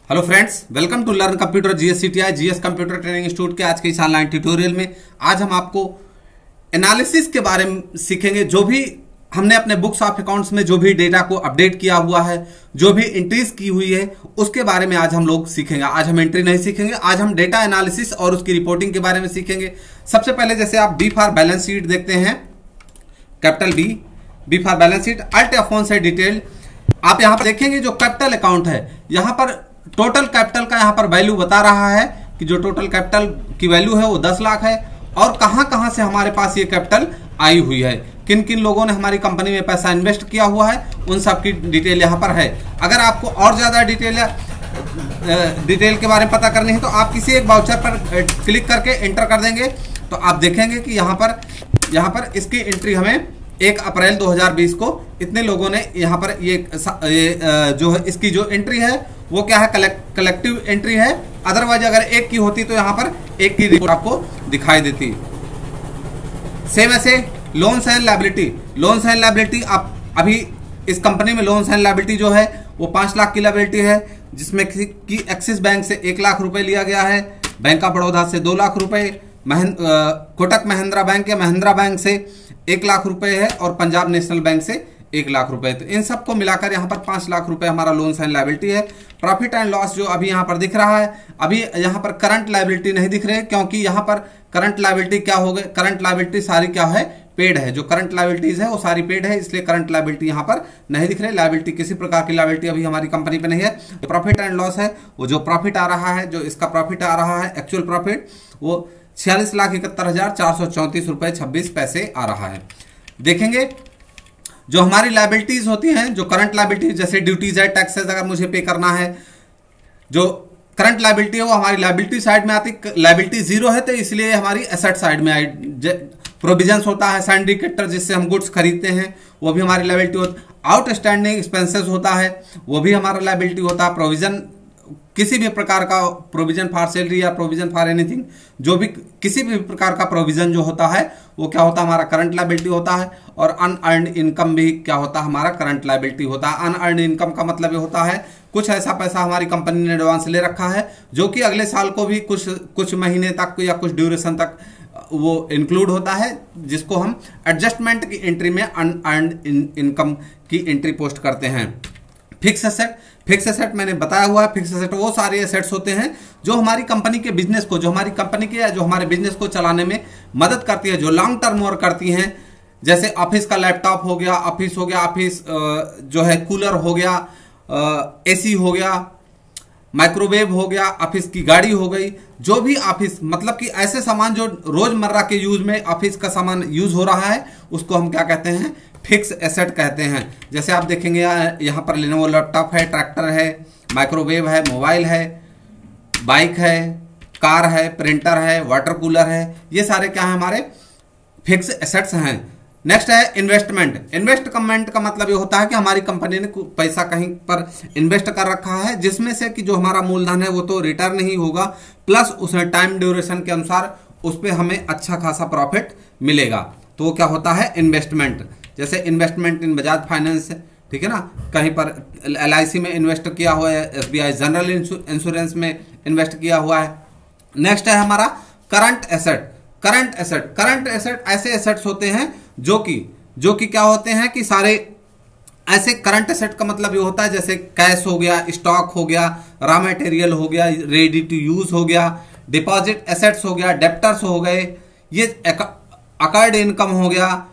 Hello friends, welcome to learn computer GSCTI GS computer training institute के आज के इस ऑनलाइन ट्यूटोरियल में आज हम आपको एनालिसिस के बारे में सीखेंगे। जो भी हमने अपने बुक्स ऑफ अकाउंट्स में जो भी डेटा को अपडेट किया हुआ है, जो भी एंट्रीज की हुई है, उसके बारे में आज हम लोग सीखेंगे। आज हम एंट्री नहीं सीखेंगे, आज हम डेटा एनालिसिस और उसकी रिपोर्टिंग के बारे में सीखेंगे। सबसे पहले जैसे आप बी फॉर बैलेंस शीट देखते हैं, capital B for balance sheet, alt F1 से डिटेल। आप यहां पर देखेंगे जो कैपिटल अकाउंट है, यहां पर टोटल कैपिटल का यहां पर वैल्यू बता रहा है कि जो टोटल कैपिटल की वैल्यू है वो 10 लाख है और कहां कहां से हमारे पास ये कैपिटल आई हुई है, किन किन लोगों ने हमारी कंपनी में पैसा इन्वेस्ट किया हुआ है, उन सब की डिटेल यहां पर है। अगर आपको और ज्यादा डिटेल के बारे में पता करनी है तो आप किसी एक वाउचर पर क्लिक करके एंटर कर देंगे तो आप देखेंगे कि यहां पर इसकी एंट्री हमें 1 अप्रैल 2020 को इतने लोगों ने यहाँ पर ये जो है इसकी जो एंट्री है वो क्या है, कलेक्टिव एंट्री है। अदरवाइज अगर एक की होती तो यहाँ पर एक की रिपोर्ट आपको दिखाई देती। सेम ऐसे लोन्स एंड लायबिलिटी, आप अभी इस कंपनी में लोन्स एंड लायबिलिटी जो है वो 5 लाख की लायबिलिटी है, जिसमें कि एक्सिस बैंक से 1 लाख रुपए लिया गया है, बैंक ऑफ बड़ौदा से 2 लाख रुपए, कोटक महिंद्रा बैंक या महिंद्रा बैंक से 1 लाख रुपए है और पंजाब नेशनल बैंक से 1 लाख रुपए। तो इन सबको मिलाकर यहाँ पर 5 लाख रुपए हमारा लोन्स एंड लायबिलिटी है। प्रॉफिट एंड लॉस जो अभी यहाँ पर दिख रहा है, अभी यहाँ पर करंट लायबिलिटी नहीं दिख रहे, क्योंकि यहाँ पर करंट लायबिलिटी क्या हो गए, करंट लायबिलिटी सारी क्या है, पेड है। जो करंट लायबिलिटीज है वो सारी पेड है, इसलिए करंट लायबिलिटी यहाँ पर नहीं दिख रहे। लायबिलिटी किसी प्रकार की लायबिलिटी अभी हमारी कंपनी पे नहीं है। प्रॉफिट एंड लॉस है, वो जो प्रॉफिट आ रहा है, जो इसका प्रॉफिट आ रहा है, एक्चुअल प्रॉफिट वो 46,71,434 रुपए 26 पैसे आ रहा है। देखेंगे जो हमारी लायबिलिटीज होती हैं, जो करंट लायबिलिटीज जैसे ड्यूटीज है, टैक्सेस अगर मुझे पे करना है, जो करंट लायबिलिटी है वो हमारी लायबिलिटी साइड में आती। लायबिलिटी जीरो है तो इसलिए हमारी एसेट साइड में आई। प्रोविजंस होता है, सिंडिकेटर जिससे हम गुड्स खरीदते हैं वो भी हमारी लायबिलिटी होती। आउटस्टैंडिंग एक्सपेंसेस होता है वो भी हमारा लायबिलिटी होता है। प्रोविजन, किसी भी प्रकार का प्रोविजन फॉर सैलरी या प्रोविजन फॉर एनीथिंग, जो भी किसी भी प्रकार का प्रोविजन जो होता है वो क्या होता है, हमारा करंट लायबिलिटी होता है। और अनअर्न्ड इनकम भी क्या होता है, हमारा करंट लायबिलिटी होता है। अनअर्न्ड इनकम का मतलब ये होता है कुछ ऐसा पैसा हमारी कंपनी ने एडवांस ले रखा है जो कि अगले साल को भी कुछ महीने तक या कुछ ड्यूरेशन तक वो इंक्लूड होता है, जिसको हम एडजस्टमेंट की एंट्री में अनअर्न्ड इनकम की एंट्री पोस्ट करते हैं। फिक्स एसेट मैंने बताया हुआ है। फिक्स एसेट वो सारे एसेट्स होते हैं जो हमारी कंपनी के बिजनेस को, जो हमारी कंपनी के या जो हमारे बिजनेस को चलाने में मदद करती है, जो लॉन्ग टर्म वर्क करती हैं। जैसे ऑफिस का लैपटॉप हो गया, ऑफिस जो है कूलर हो गया, एसी हो गया, माइक्रोवेव हो गया, ऑफिस की गाड़ी हो गई, जो भी ऑफिस मतलब कि ऐसे सामान जो रोजमर्रा के यूज में ऑफिस का सामान यूज हो रहा है उसको हम क्या कहते हैं, फिक्स एसेट कहते हैं। जैसे आप देखेंगे यहाँ पर लेनोवो लैपटॉप है, ट्रैक्टर है, माइक्रोवेव है, मोबाइल है, बाइक है, कार है, प्रिंटर है, वाटर कूलर है, ये सारे क्या है, हमारे फिक्स एसेट्स हैं। नेक्स्ट है इन्वेस्टमेंट का मतलब ये होता है कि हमारी कंपनी ने पैसा कहीं पर इन्वेस्ट कर रखा है, जिसमें से कि जो हमारा मूलधन है वो तो रिटर्न ही होगा, प्लस उसमें टाइम ड्यूरेशन के अनुसार उस पर हमें अच्छा खासा प्रॉफिट मिलेगा, तो वो क्या होता है, इन्वेस्टमेंट। जैसे इन्वेस्टमेंट इन बजाज फाइनेंस, ठीक है ना, कहीं पर LIC में इन्वेस्ट किया हुआ है, SBI जनरल इंश्योरेंस में इन्वेस्ट किया हुआ है। नेक्स्ट है हमारा करंट एसेट ऐसे एसेट्स होते हैं जो कि क्या होते हैं कि सारे ऐसे करंट एसेट का मतलब ये होता है जैसे कैश हो गया, स्टॉक हो गया, रॉ मटेरियल हो गया, रेडी टू यूज हो गया, डिपॉजिट एसेट्स हो गया, डेप्टर्स हो गए, ये अकर्ड इनकम हो गया,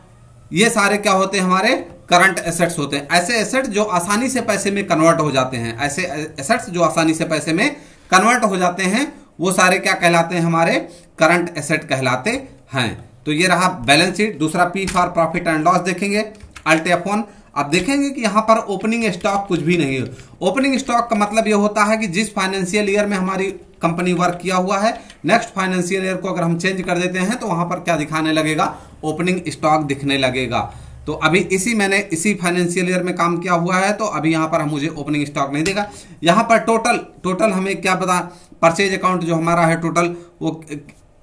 ये सारे क्या होते हैं, हमारे करंट एसेट्स होते हैं। ऐसे एसेट्स जो आसानी से पैसे में कन्वर्ट हो जाते हैं, ऐसे एसेट्स जो आसानी से पैसे में कन्वर्ट हो जाते हैं वो सारे क्या कहलाते हैं, हमारे करंट एसेट कहलाते हैं। तो ये रहा बैलेंस शीट। दूसरा P for profit and loss देखेंगे, अल्ट F1। आप देखेंगे कि यहाँ पर ओपनिंग स्टॉक कुछ भी नहीं है। ओपनिंग स्टॉक का मतलब ये होता है कि जिस फाइनेंशियल ईयर में हमारी कंपनी वर्क किया हुआ है, नेक्स्ट फाइनेंशियल ईयर को अगर हम चेंज कर देते हैं तो वहां पर क्या दिखाने लगेगा, ओपनिंग स्टॉक दिखने लगेगा। तो अभी मैंने इसी फाइनेंशियल ईयर में काम किया हुआ है, तो अभी यहाँ पर मुझे ओपनिंग स्टॉक नहीं देगा। यहाँ पर टोटल हमें क्या पता, परचेज अकाउंट जो हमारा है टोटल वो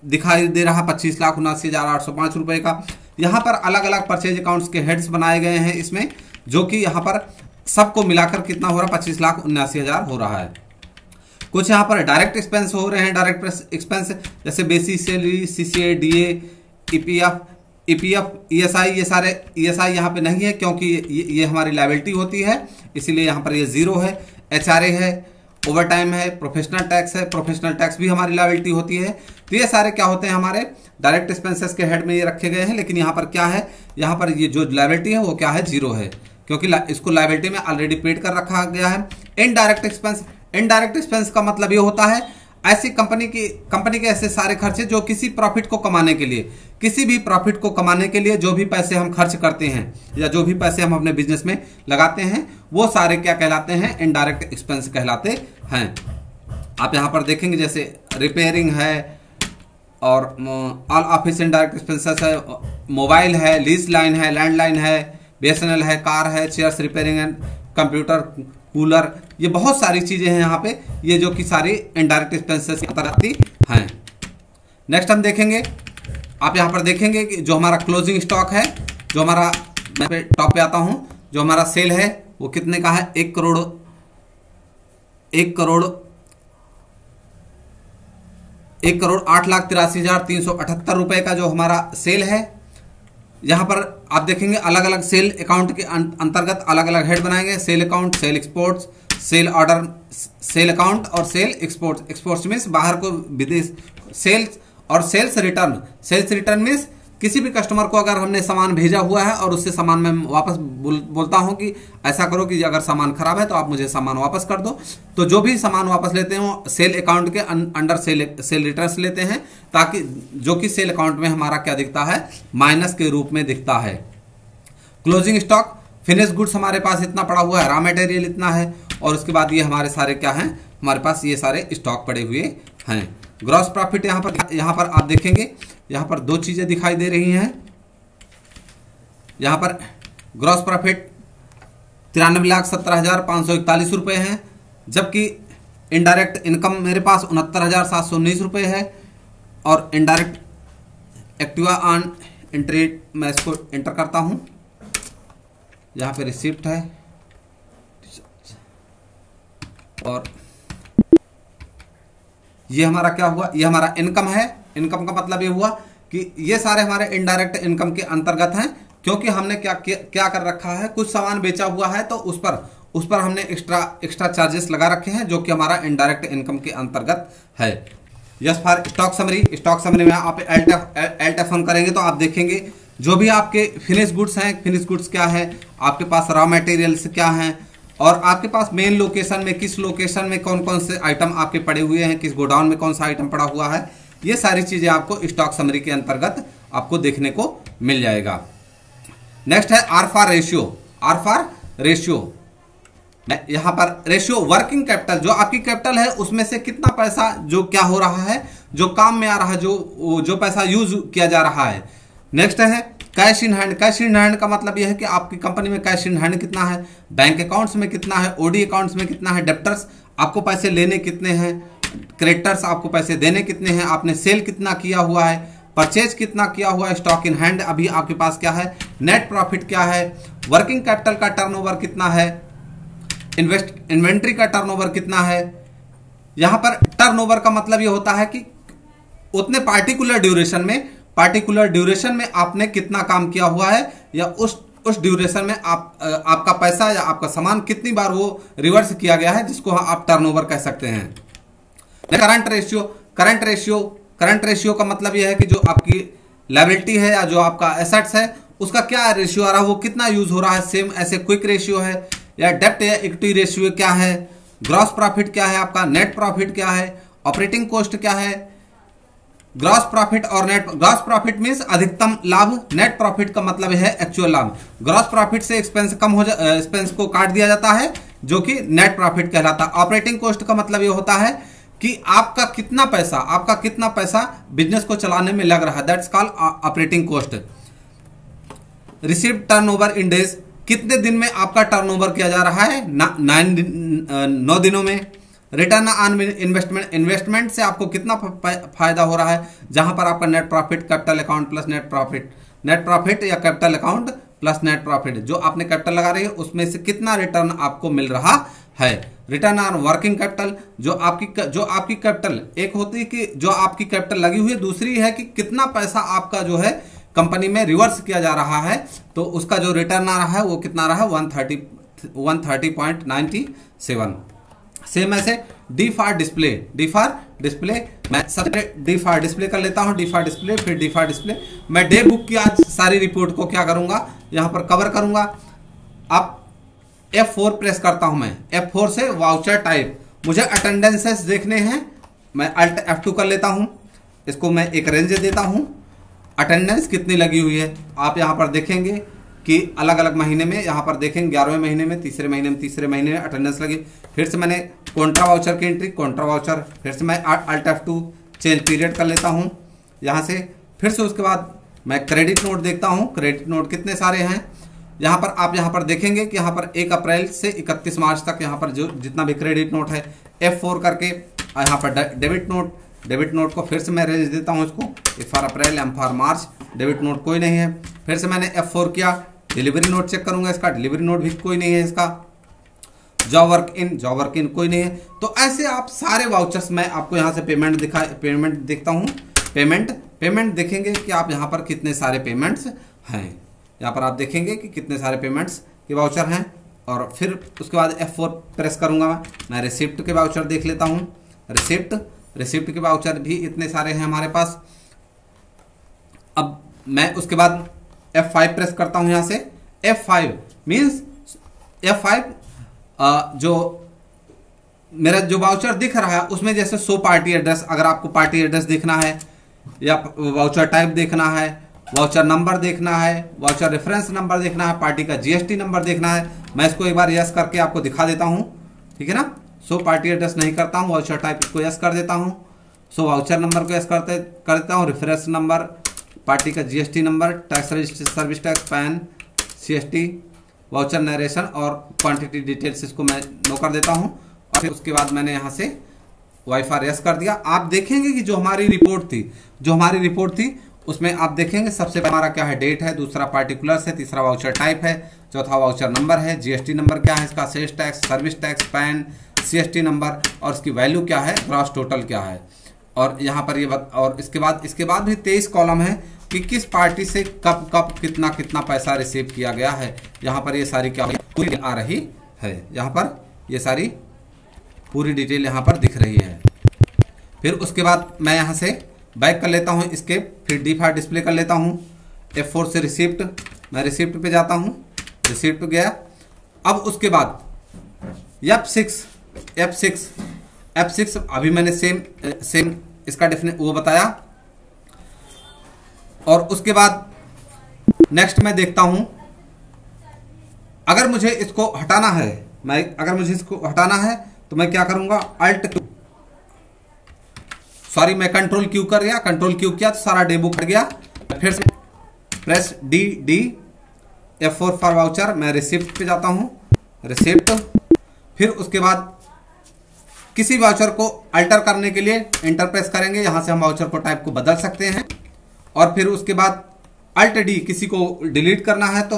दिखाई दे रहा 25,79,805 रुपए का। यहाँ पर अलग अलग परचेज अकाउंट्स के हेड्स बनाए गए हैं इसमें, जो कि यहाँ पर सबको मिलाकर कितना हो रहा है, 25,79,000 हो रहा है। कुछ यहाँ पर डायरेक्ट एक्सपेंस हो रहे हैं, डायरेक्ट एक्सपेंस जैसे basic salary, CCA, DA, EPF, ESI, ये सारे ईएसआई यहाँ पे नहीं है क्योंकि ये हमारी लायबिलिटी होती है, इसीलिए यहाँ पर ये जीरो है। एचआरए है, ओवर टाइम है, प्रोफेशनल टैक्स है, प्रोफेशनल टैक्स भी हमारी लायबिलिटी होती है। तो ये सारे क्या होते हैं, हमारे डायरेक्ट एक्सपेंसेस के हेड में ये रखे गए हैं। लेकिन यहाँ पर क्या है, यहाँ पर ये जो लायबिलिटी है वो क्या है, जीरो है, क्योंकि इसको लायबिलिटी में ऑलरेडी पेड कर रखा गया है। इनडायरेक्ट एक्सपेंस, इनडायरेक्ट एक्सपेंस का मतलब ये होता है ऐसी कंपनी के ऐसे सारे खर्चे जो किसी प्रॉफिट को कमाने के लिए, किसी भी प्रॉफिट को कमाने के लिए जो भी पैसे हम खर्च करते हैं या जो भी पैसे हम अपने बिजनेस में लगाते हैं, वो सारे क्या कहलाते हैं, इनडायरेक्ट एक्सपेंस कहलाते हैं। आप यहाँ पर देखेंगे जैसे रिपेयरिंग है और ऑल ऑफिस इनडायरेक्ट एक्सपेंसेस है, मोबाइल है, लीज लाइन है, लैंडलाइन है, बीएसएनएल है, कार है, chairs repairing and computer, cooler, ये बहुत सारी चीजें हैं यहाँ पे, ये जो कि सारी इनडायरेक्ट एक्सपेंसेस की तरह आती हैं। नेक्स्ट हम देखेंगे, आप यहाँ पर देखेंगे कि जो हमारा क्लोजिंग स्टॉक है, जो हमारा, मैं टॉप पे आता हूँ, जो हमारा सेल है वो कितने का है, 1 करोड़ 8,83,378 रुपए का जो हमारा सेल है। यहाँ पर आप देखेंगे अलग अलग सेल अकाउंट के अंतर्गत अलग अलग हेड बनाएंगे, sale account, sale exports, sale order, sale account और सेल एक्सपोर्ट्स। एक्सपोर्ट्स मीन्स बाहर को विदेश, सेल्स और sales return. Sales return means किसी भी कस्टमर को अगर हमने सामान भेजा हुआ है और उससे सामान मैं वापस बोलता हूं कि ऐसा करो कि अगर सामान खराब है तो आप मुझे सामान वापस कर दो, तो जो भी सामान वापस लेते हैं वो सेल अकाउंट के अंडर सेल रिटर्न्स लेते हैं, ताकि जो कि सेल अकाउंट में हमारा क्या दिखता है, माइनस के रूप में दिखता है। क्लोजिंग स्टॉक, फिनिश गुड्स हमारे पास इतना पड़ा हुआ है, रॉ मटेरियल इतना है, और उसके बाद ये हमारे सारे क्या हैं, हमारे पास ये सारे स्टॉक पड़े हुए हैं। ग्रॉस प्रॉफिट यहाँ पर आप देखेंगे, यहाँ पर दो चीजें दिखाई दे रही हैं। यहाँ पर ग्रॉस प्रॉफिट 93,17,541 रुपए हैं, जबकि इनडायरेक्ट इनकम मेरे पास 69,719 रुपए है, और इनडायरेक्ट एक्टिवा ऑन इंट्रेड, मैं इसको एंटर करता हूँ, यहाँ पे रिसिप्ट है, और ये हमारा क्या हुआ, ये हमारा इनकम है। इनकम का मतलब ये हुआ कि ये सारे हमारे इनडायरेक्ट इनकम के अंतर्गत हैं, क्योंकि हमने क्या कर रखा है, कुछ सामान बेचा हुआ है तो उस पर हमने एक्स्ट्रा चार्जेस लगा रखे हैं, जो कि हमारा इनडायरेक्ट इनकम के अंतर्गत है। Yes for stock summary, stock summary में आप एल्ट F1 करेंगे तो आप देखेंगे जो भी आपके फिनिश गुड्स हैं, फिनिश गुड्स क्या है, आपके पास रॉ मटेरियल्स क्या हैं, और आपके पास मेन लोकेशन में किस लोकेशन में कौन कौन से आइटम आपके पड़े हुए हैं, किस गोडाउन में कौन सा आइटम पड़ा हुआ है, ये सारी चीजें आपको स्टॉक समरी के अंतर्गत आपको देखने को मिल जाएगा। नेक्स्ट है R for ratio. R for ratio, यहाँ पर रेशियो वर्किंग कैपिटल, जो आपकी कैपिटल है उसमें से कितना पैसा जो क्या हो रहा है, जो काम में आ रहा है, जो पैसा यूज किया जा रहा है। नेक्स्ट है cash in hand. Cash in hand का मतलब यह है कि आपकी कंपनी में कैश इन हैंड कितना है, बैंक अकाउंट्स में कितना है, ओडी अकाउंट्स में कितना है, डेप्टर्स आपको पैसे लेने कितने हैं, क्रेडिटर्स आपको पैसे देने कितने हैं, आपने सेल कितना किया हुआ है, परचेज कितना किया हुआ है, स्टॉक इन हैंड अभी आपके पास क्या है, नेट प्रॉफिट क्या है, वर्किंग कैपिटल का टर्नओवर कितना है, इन्वेंट्री का टर्नओवर कितना है। यहां पर टर्नओवर का मतलब ये होता है कि उतने पार्टिकुलर ड्यूरेशन में आपने कितना काम किया हुआ है, या उस ड्यूरेशन में आपका पैसा या आपका सामान कितनी बार वो रिवर्स किया गया है, जिसको आप टर्नओवर कह सकते हैं। करंट रेशियो का मतलब यह है कि जो आपकी लायबिलिटी है या जो आपका एसेट्स है उसका क्या रेशियो आ रहा है, वो कितना यूज हो रहा है। सेम ऐसे क्विक रेशियो है, या डेब्ट या इक्विटी रेशियो क्या है, ग्रॉस प्रॉफिट क्या है आपका, नेट प्रॉफिट क्या है, ऑपरेटिंग कॉस्ट क्या है। ग्रॉस प्रॉफिट और नेट, ग्रॉस प्रॉफिट मींस अधिकतम लाभ, नेट प्रॉफिट का मतलब है एक्चुअल लाभ। ग्रॉस प्रॉफिट से एक्सपेंस कम हो एक्सपेंस को काट दिया जाता है, जो कि नेट प्रॉफिट कहलाता है। ऑपरेटिंग कॉस्ट का मतलब ये होता है कि आपका कितना पैसा बिजनेस को चलाने में लग रहा है, that's called operating cost. Received turnover in days, कितने दिन में आपका टर्नओवर किया जा रहा है, 9 दिनों में। रिटर्न ऑन इन्वेस्टमेंट से आपको कितना फायदा हो रहा है, जहां पर आपका net profit, capital account plus net profit या capital account plus net profit, जो आपने कैपिटल लगा रही है उसमें से कितना रिटर्न आपको मिल रहा है। रिटर्न ऑन वर्किंग कैपिटल, जो आपकी कैपिटल, एक होती है कि जो आपकी कैपिटल लगी हुई है, दूसरी है कि कितना पैसा आपका जो है कंपनी में रिवर्स किया जा रहा है, तो उसका जो रिटर्न आ रहा है वो कितना रहा है 130.97। सेम ऐसे डी फॉर डिस्प्ले, मैं सबसे डी फॉर डिस्प्ले कर लेता हूं, डी फॉर डिस्प्ले, फिर डी फॉर डिस्प्ले। मैं डे बुक की आज सारी रिपोर्ट को क्या करूंगा, यहां पर कवर करूंगा। अब F4 प्रेस करता हूं, मैं F4 से वाउचर टाइप, मुझे अटेंडेंसेस देखने हैं, मैं अल्ट F2 कर लेता हूं, इसको मैं एक रेंज देता हूं, अटेंडेंस कितनी लगी हुई है। आप यहां पर देखेंगे कि अलग अलग महीने में, यहां पर देखेंगे 11वें महीने में, तीसरे महीने में अटेंडेंस लगी। फिर से मैंने कॉन्ट्रा वाउचर की एंट्री, कॉन्ट्रा वाउचर, फिर से मैं अल्ट F2 चेंज पीरियड कर लेता हूं यहां से। फिर से उसके बाद मैं क्रेडिट नोट देखता हूं, क्रेडिट नोट कितने सारे हैं। यहाँ पर आप यहाँ पर देखेंगे कि यहाँ पर 1 अप्रैल से 31 मार्च तक यहाँ पर जो जितना भी क्रेडिट नोट है F4 करके, यहाँ पर डेबिट नोट को फिर से मैं रेंज देता हूँ, इसको A for April, M for March, debit note कोई नहीं है। फिर से मैंने F4 किया, डिलीवरी नोट चेक करूंगा, इसका डिलीवरी नोट भी कोई नहीं है, इसका जॉब वर्क इन कोई नहीं है। तो ऐसे आप सारे वाउचर्स, मैं आपको यहाँ से पेमेंट देखता हूँ, पेमेंट देखेंगे कि आप यहाँ पर कितने सारे पेमेंट्स हैं, यहाँ पर आप देखेंगे कि कितने सारे पेमेंट्स के वाउचर हैं। और फिर उसके बाद F4 प्रेस करूंगा, मैं रिसिप्ट के वाउचर देख लेता हूं, रिसिप्ट के वाउचर भी इतने सारे हैं हमारे पास। अब मैं उसके बाद F5 प्रेस करता हूं, यहां से F5 मीन्स F5 जो मेरा जो वाउचर दिख रहा है उसमें जैसे शो पार्टी एड्रेस, अगर आपको पार्टी एड्रेस देखना है या वाउचर टाइप देखना है, वाउचर नंबर देखना है, वाउचर रेफरेंस नंबर देखना है, पार्टी का GST नंबर देखना है, मैं इसको एक बार यस करके आपको दिखा देता हूं, ठीक है ना। सो पार्टी एड्रेस नहीं करता हूं, वाउचर टाइप को यस कर देता हूं, सो वाउचर नंबर को यस कर देता हूं, रेफरेंस नंबर, पार्टी का GST number, tax register, service tax, PAN, CST, voucher narration और क्वांटिटी डिटेल्स, इसको मैं नो कर देता हूं। और फिर उसके बाद मैंने यहाँ से वाईफाई यस कर दिया। आप देखेंगे कि जो हमारी रिपोर्ट थी उसमें आप देखेंगे सबसे हमारा क्या है, डेट है, दूसरा पार्टिकुलर्स है, तीसरा वाउचर टाइप है, चौथा वाउचर नंबर है, GST नंबर क्या है इसका, sales tax, service tax, PAN, CST number और इसकी वैल्यू क्या है, ग्रॉस टोटल क्या है। और यहाँ पर ये और इसके बाद भी 23 कॉलम है कि किस पार्टी से कब कितना पैसा रिसीव किया गया है। यहाँ पर ये सारी क्या पूरी आ रही है, यहाँ पर ये सारी पूरी डिटेल यहाँ पर दिख रही है। फिर उसके बाद मैं यहाँ से बैक कर लेता हूँ इसके, फिर डी फॉर डिस्प्ले कर लेता हूँ, F4 से रिसिप्ट, मैं रिसिप्ट पे जाता हूँ, रिसिप्ट गया। अब उसके बाद F6 अभी मैंने सेम इसका डेफिनेट वो बताया। और उसके बाद नेक्स्ट मैं देखता हूँ, अगर मुझे इसको हटाना है, तो मैं क्या करूंगा, मैं कंट्रोल क्यू किया तो सारा डे बुक हट गया। फिर से press D F4 for voucher, मैं रिसिप्ट पे जाता हूं, रिसिप्ट। फिर उसके बाद किसी वाउचर को अल्टर करने के लिए एंटर प्रेस करेंगे, यहां से हम वाउचर को टाइप को बदल सकते हैं। और फिर उसके बाद अल्ट डी, किसी को डिलीट करना है तो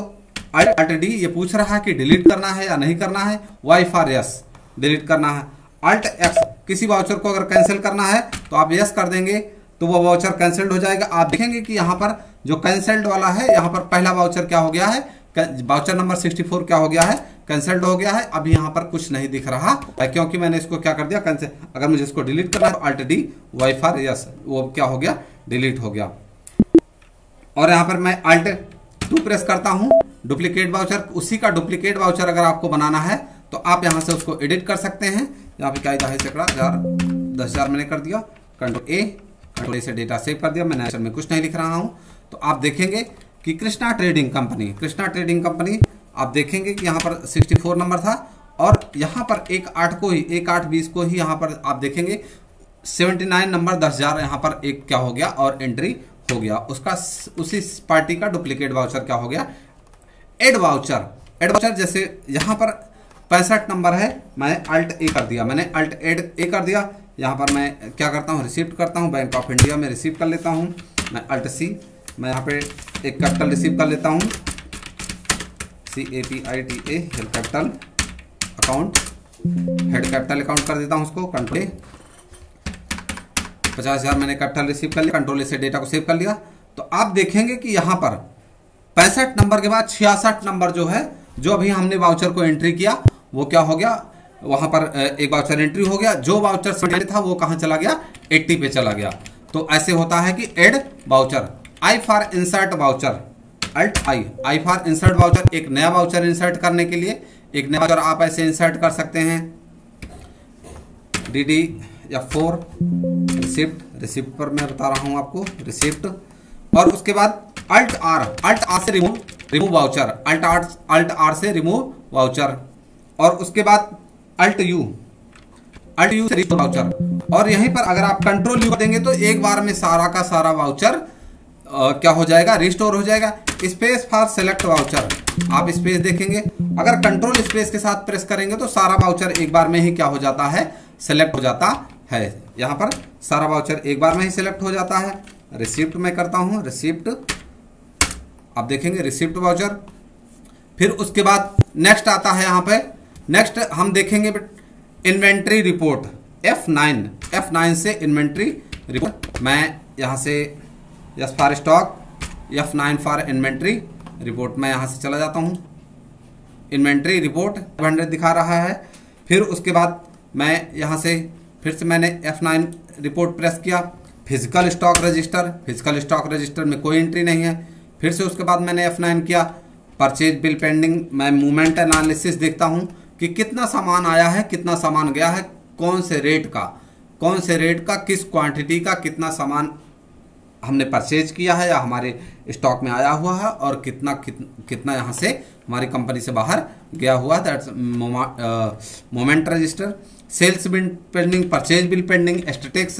अल्ट डी, ये पूछ रहा है कि डिलीट करना है या नहीं करना है, वाई फॉर यस, डिलीट करना है। अल्ट एक्स, किसी वाउचर को अगर कैंसिल करना है तो आप यस कर देंगे तो वो वाउचर कैंसिल्ड हो जाएगा। आप देखेंगे कि यहाँ पर जो कैंसिल्ड वाला है, यहाँ पर पहला वाउचर क्या हो गया है, वाउचर नंबर 64 क्या हो गया है, कैंसिल्ड हो गया है। अभी यहाँ पर कुछ नहीं दिख रहा क्योंकि मैंने इसको क्या कर दिया, कैंसिल। अगर मुझे इसको डिलीट करना है तो alt D Y for yes, वो क्या हो गया, डिलीट हो गया। और यहाँ पर मैं अल्ट 2 प्रेस करता हूँ, डुप्लीकेट वाउचर, उसी का डुप्लीकेट वाउचर अगर आपको बनाना है तो आप यहाँ से उसको एडिट कर सकते हैं। यहाँ पे क्या है, 10,000 मैंने कर दिया, कंट्रोल ए से डेटा सेव कर दिया, मैंने में कुछ नहीं लिख रहा हूँ। तो आप देखेंगे कि कृष्णा ट्रेडिंग कंपनी आप देखेंगे कि यहाँ पर 64 नंबर था और यहाँ पर 1/8/20 को ही यहाँ पर आप देखेंगे 79 नंबर 10,000 यहाँ पर एक क्या हो गया और एंट्री हो गया उसका, उसी पार्टी का डुप्लीकेट वाउचर क्या हो गया, एड वाउचर। जैसे यहाँ पर 65 नंबर है, मैं अल्ट ए कर दिया, मैंने अल्ट एड ए कर दिया। यहाँ पर मैं क्या करता हूँ, रिसीप्ट करता हूँ, बैंक ऑफ इंडिया में रिसीव कर लेता हूँ, मैं अल्ट सी, मैं यहाँ पे एक कैपिटल रिसीव कर लेता हूँ, CAPITA capital account, head capital account कर देता हूं उसको, कंट्रोल 50,000 मैंने कैपिटल रिसीव कर लिया, कंट्रोल से डेटा को सेव कर लिया। तो आप देखेंगे कि यहाँ पर 65 नंबर के बाद 66 नंबर जो है, जो अभी हमने वाउचर को एंट्री किया वो क्या हो गया, वहां पर एक वाउचर एंट्री हो गया। जो वाउचर 70 था वो कहां चला गया, 80 पे चला गया। तो ऐसे होता है कि add voucher, I for insert voucher, alt I for insert voucher, एक नया वाउचर इंसर्ट करने के लिए एक नया वाउचर आप ऐसे इंसर्ट कर सकते हैं। DD F4 रिसिप्ट पर मैं बता रहा हूं आपको, रिसिप्ट, और उसके बाद अल्ट आर से रिमूव वाउचर, अल्ट आर से रिमूव वाउचर, और उसके बाद अल्ट यू से रिमूव वाउचर। और यहीं पर अगर आप कंट्रोल यू देंगे तो एक बार में सारा का सारा वाउचर क्या हो जाएगा, रिस्टोर हो जाएगा। स्पेस फॉर सेलेक्ट वाउचर, आप स्पेस देखेंगे, अगर कंट्रोल स्पेस के साथ प्रेस करेंगे तो सारा वाउचर एक बार में ही क्या हो जाता है, सेलेक्ट हो जाता है। यहां पर सारा वाउचर एक बार में ही सेलेक्ट हो जाता है। रिसिप्ट में करता हूं, रिसिप्ट, आप देखेंगे रिसिप्ट वाउचर। फिर उसके बाद नेक्स्ट आता है, यहां पे नेक्स्ट हम देखेंगे इन्वेंट्री रिपोर्ट, F9 से इन्वेंट्री रिपोर्ट। मैं यहां से yes for stock, F9 for inventory report, मैं यहां से चला जाता हूं। इन्वेंट्री रिपोर्ट 100 दिखा रहा है। फिर उसके बाद मैं यहां से फिर से मैंने F9 रिपोर्ट प्रेस किया। फिजिकल स्टॉक रजिस्टर में कोई एंट्री नहीं है। फिर से उसके बाद मैंने F9 किया। परचेज बिल पेंडिंग, मैं मूवमेंट एनालिसिस देखता हूं कि कितना सामान आया है, कितना सामान गया है, कौन से रेट का, किस क्वांटिटी का कितना सामान हमने परचेज किया है या हमारे स्टॉक में आया हुआ है, और कितना यहाँ से हमारी कंपनी से बाहर गया हुआ, that's movement register. Sales bill pending, purchase bill pending, statistics,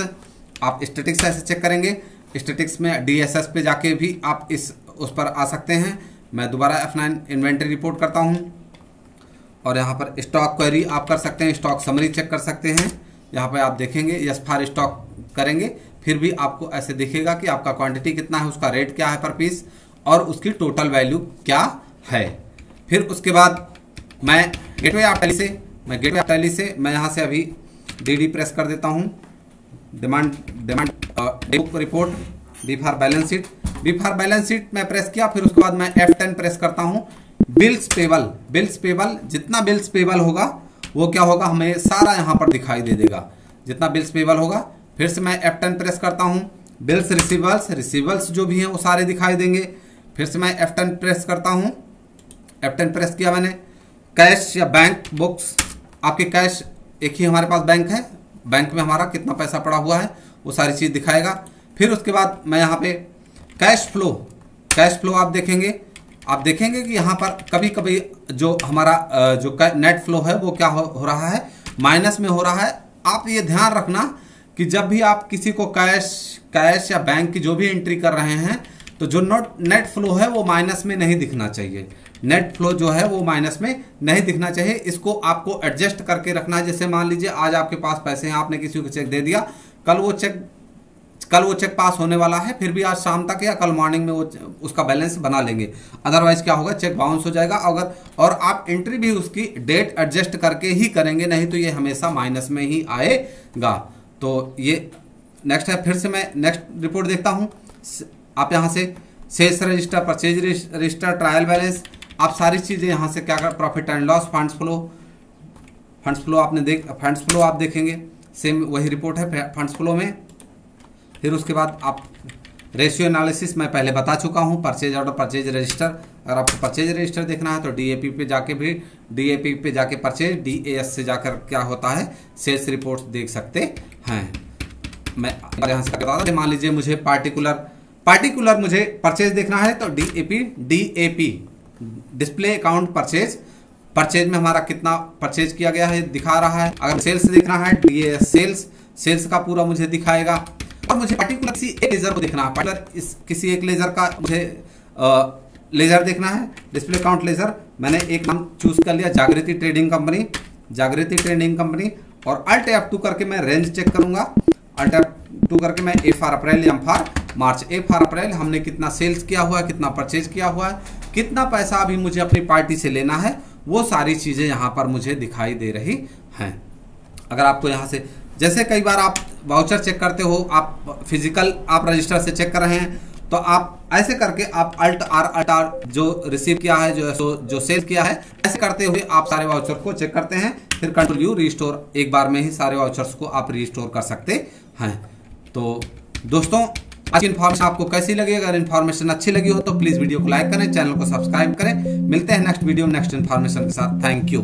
आप स्टैटिक्स ऐसे चेक करेंगे। स्टैटिक्स में DSS पे जाके भी आप उस पर आ सकते हैं। मैं दोबारा F9 इन्वेंट्री रिपोर्ट करता हूं, और यहाँ पर स्टॉक क्वेरी आप कर सकते हैं, स्टॉक समरी चेक कर सकते हैं। यहाँ पे आप देखेंगे यस फॉर स्टॉक करेंगे, फिर भी आपको ऐसे दिखेगा कि आपका क्वांटिटी कितना है, उसका रेट क्या है पर पीस, और उसकी टोटल वैल्यू क्या है। फिर उसके बाद मैं गेटवे ऑफ टैली से मैं यहाँ से अभी DD प्रेस कर देता हूँ। Demand report, B for balance sheet मैं प्रेस किया। फिर उसके बाद मैं F10 प्रेस करता हूँ। बिल्स पेबल, जितना बिल्स पेबल होगा वो क्या होगा, हमें सारा यहाँ पर दिखाई दे देगा, जितना बिल्स पेबल होगा। फिर से मैं F10 प्रेस करता हूँ। बिल्स रिसीवल्स जो भी हैं वो सारे दिखाई देंगे। फिर से मैं F10 प्रेस करता हूँ। F10 प्रेस किया मैंने। कैश या बैंक बुक्स, आपके कैश, एक ही हमारे पास बैंक है, बैंक में हमारा कितना पैसा पड़ा हुआ है वो सारी चीज़ दिखाएगा। फिर उसके बाद मैं यहाँ पे कैश फ्लो आप देखेंगे कि यहाँ पर कभी कभी जो हमारा जो नेट फ्लो है वो क्या हो रहा है, माइनस में हो रहा है। आप ये ध्यान रखना कि जब भी आप किसी को कैश या बैंक की जो भी एंट्री कर रहे हैं तो जो नेट फ्लो है वो माइनस में नहीं दिखना चाहिए। नेट फ्लो जो है वो माइनस में नहीं दिखना चाहिए। इसको आपको एडजस्ट करके रखना है। जैसे मान लीजिए आज आपके पास पैसे हैं, आपने किसी को चेक दे दिया, कल वो चेक पास होने वाला है, फिर भी आज शाम तक या कल मॉर्निंग में वो उसका बैलेंस बना लेंगे। अदरवाइज क्या होगा, चेक बाउंस हो जाएगा। और आप एंट्री भी उसकी डेट एडजस्ट करके ही करेंगे, नहीं तो ये हमेशा माइनस में ही आएगा। तो ये नेक्स्ट है। फिर से मैं नेक्स्ट रिपोर्ट देखता हूँ। आप यहाँ से sales register, purchase register, trial balance, आप सारी चीज़ें यहाँ से क्या कर, profit and loss, funds flow funds flow आप देखेंगे, सेम वही रिपोर्ट है फंड्स फ्लो में। फिर उसके बाद आप रेशियो एनालिसिस मैं पहले बता चुका हूँ। परचेज ऑर्डर, परचेज रजिस्टर, अगर आपको परचेज रजिस्टर देखना है तो DAP पे जाके परचेज, DAS से जाकर क्या होता है, सेल्स रिपोर्ट्स देख सकते हैं। मैं यहाँ से बता दूँ, मान लीजिए मुझे पार्टिकुलर मुझे परचेज देखना है तो DAP डिस्प्ले अकाउंट परचेज में हमारा कितना परचेज किया गया है दिखा रहा है। अगर सेल्स देखना है DAS सेल्स का पूरा मुझे दिखाएगा। और मुझे पार्टिकुलर किसी एक लेजर को देखना है, किसी एक लेजर का मुझे लेजर देखना है, डिस्प्ले अकाउंट लेजर। मैंने एक नाम चूज कर लिया, जागृति ट्रेडिंग कंपनी, और अल्ट F2 करके मैं रेंज चेक करूंगा। अल्ट F2 करके मैं A for April, M for March. A for अप्रैल हमने कितना सेल्स किया हुआ है, कितना परचेज किया हुआ है, कितना पैसा अभी मुझे अपनी पार्टी से लेना है वो सारी चीज़ें यहाँ पर मुझे दिखाई दे रही हैं। अगर आपको यहाँ से, जैसे कई बार आप वाउचर चेक करते हो, आप फिजिकल आप रजिस्टर से चेक कर रहे हैं, तो आप ऐसे करके आप अल्ट आर जो रिसीव किया है, जो सेल किया है, ऐसे करते हुए आप सारे वाउचर को चेक करते हैं। फिर कंट्रोल यू रिस्टोर, एक बार में ही सारे वाउचर्स को आप रिस्टोर कर सकते हैं। तो दोस्तों, आज की इन्फॉर्मेशन आपको कैसी लगी? अगर इन्फॉर्मेशन अच्छी लगी हो तो प्लीज वीडियो को लाइक करें, चैनल को सब्सक्राइब करें। मिलते हैं नेक्स्ट वीडियो में नेक्स्ट इन्फॉर्मेशन के साथ। Thank you.